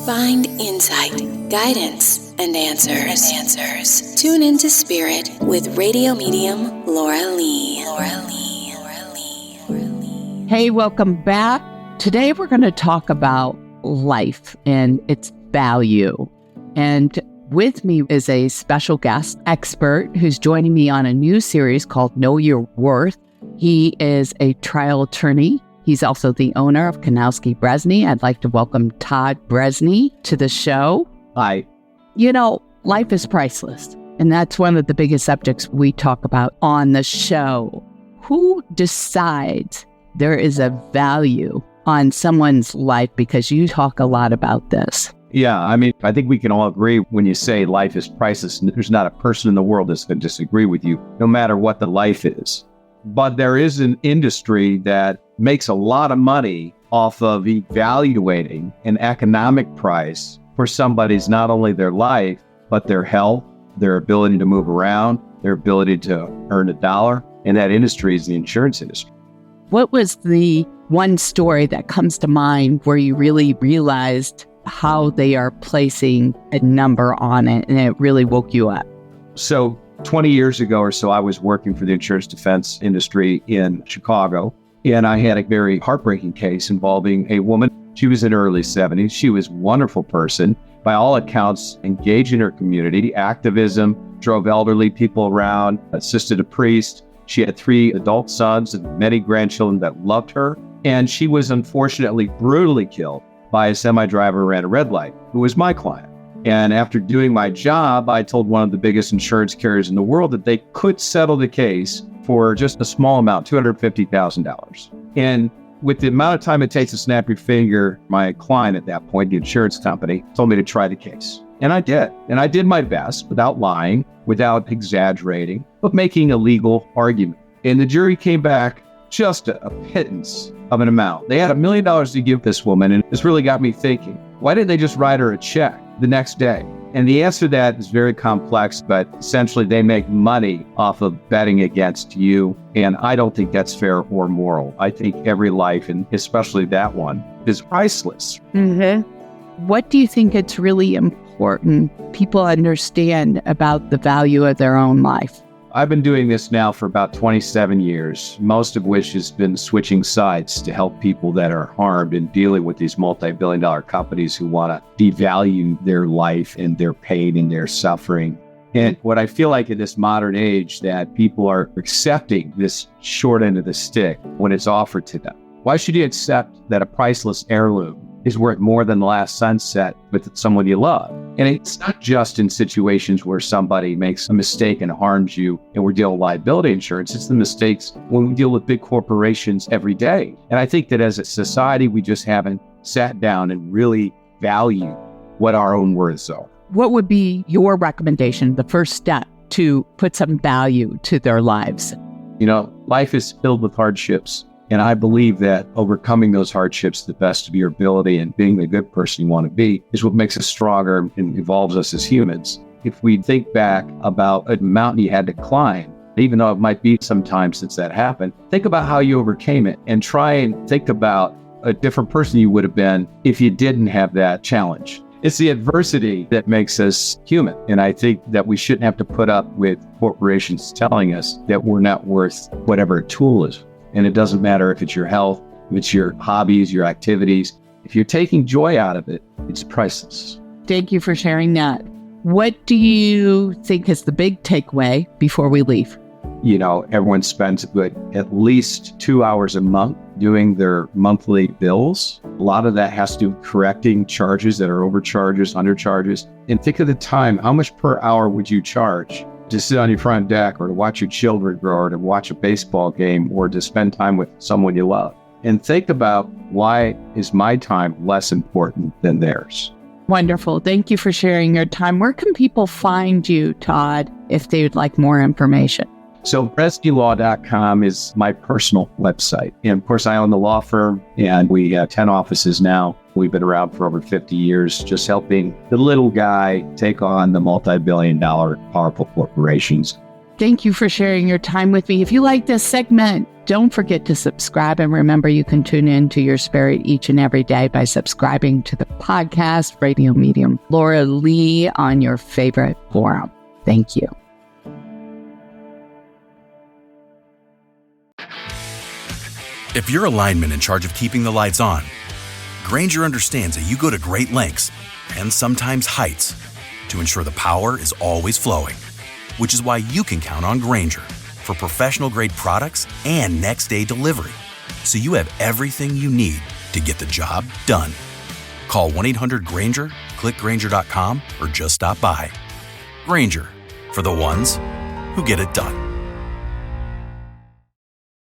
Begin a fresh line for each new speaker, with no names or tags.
Find insight, guidance, and answers. Tune into Spirit with radio medium Laura Lee.
Hey, welcome back. Today we're going to talk about life and its value. And with me is a special guest expert who's joining me on a new series called Know Your Worth. He is a trial attorney. He's also the owner of Kanowski Bresney. I'd like to welcome Todd Bresney to the show.
Hi.
You know, life is priceless, and that's one of the biggest subjects we talk about on the show. Who decides there is a value on someone's life? Because you talk a lot about this.
Yeah, I think we can all agree when you say life is priceless, there's not a person in the world that's going to disagree with you, no matter what the life is. But there is an industry that makes a lot of money off of evaluating an economic price for somebody's not only their life, but their health, their ability to move around, their ability to earn a dollar. And that industry is the insurance industry.
What was the one story that comes to mind where you really realized how they are placing a number on it and it really woke you up?
So 20 years ago or so, I was working for the insurance defense industry in Chicago, and I had a very heartbreaking case involving a woman. She was in her early 70s. She was a wonderful person, by all accounts, engaged in her community, activism, drove elderly people around, assisted a priest. She had 3 adult sons and many grandchildren that loved her, and she was unfortunately brutally killed by a semi-driver who ran a red light, who was my client. And after doing my job, I told one of the biggest insurance carriers in the world that they could settle the case for just a small amount, $250,000. And with the amount of time it takes to snap your finger, my client at that point, the insurance company, told me to try the case. And I did. And I did my best without lying, without exaggerating, but making a legal argument. And the jury came back just a pittance of an amount. They had $1 million to give this woman. And this really got me thinking, why didn't they just write her a check the next day? And the answer to that is very complex, but essentially they make money off of betting against you. And I don't think that's fair or moral. I think every life, and especially that one, is priceless.
Mm-hmm. What do you think it's really important people understand about the value of their own life?
I've been doing this now for about 27 years, most of which has been switching sides to help people that are harmed and dealing with these multi-billion-dollar companies who want to devalue their life and their pain and their suffering. And what I feel like in this modern age, that people are accepting this short end of the stick when it's offered to them. Why should you accept that a priceless heirloom is worth more than the last sunset with someone you love? And it's not just in situations where somebody makes a mistake and harms you and we're dealing with liability insurance. It's the mistakes when we deal with big corporations every day. And I think that as a society, we just haven't sat down and really valued what our own worths are.
What would be your recommendation, the first step to put some value to their lives?
You know, life is filled with hardships. And I believe that overcoming those hardships to the best of your ability and being the good person you want to be is what makes us stronger and evolves us as humans. If we think back about a mountain you had to climb, even though it might be some time since that happened, think about how you overcame it and try and think about a different person you would have been if you didn't have that challenge. It's the adversity that makes us human. And I think that we shouldn't have to put up with corporations telling us that we're not worth whatever a tool is. And it doesn't matter if it's your health, if it's your hobbies, your activities. If you're taking joy out of it, it's priceless.
Thank you for sharing that. What do you think is the big takeaway before we leave?
You know, everyone spends at least 2 hours a month doing their monthly bills. A lot of that has to do with correcting charges that are overcharges, undercharges. And think of the time, how much per hour would you charge to sit on your front deck or to watch your children grow or to watch a baseball game or to spend time with someone you love? And think about, why is my time less important than theirs?
Wonderful. Thank you for sharing your time. Where can people find you, Todd, if they would like more information?
So BresneyLaw.com is my personal website. And of course, I own the law firm and we have 10 offices now. We've been around for over 50 years, just helping the little guy take on the multi-billion-dollar powerful corporations.
Thank you for sharing your time with me. If you like this segment, don't forget to subscribe. And remember, you can tune in to your spirit each and every day by subscribing to the podcast, Radio Medium Laura Lee, on your favorite forum. Thank you.
If you're a lineman in charge of keeping the lights on, Grainger understands that you go to great lengths and sometimes heights to ensure the power is always flowing, which is why you can count on Grainger for professional-grade products and next-day delivery, so you have everything you need to get the job done. Call 1-800-GRAINGER, click Grainger.com, or just stop by. Grainger, for the ones who get it done.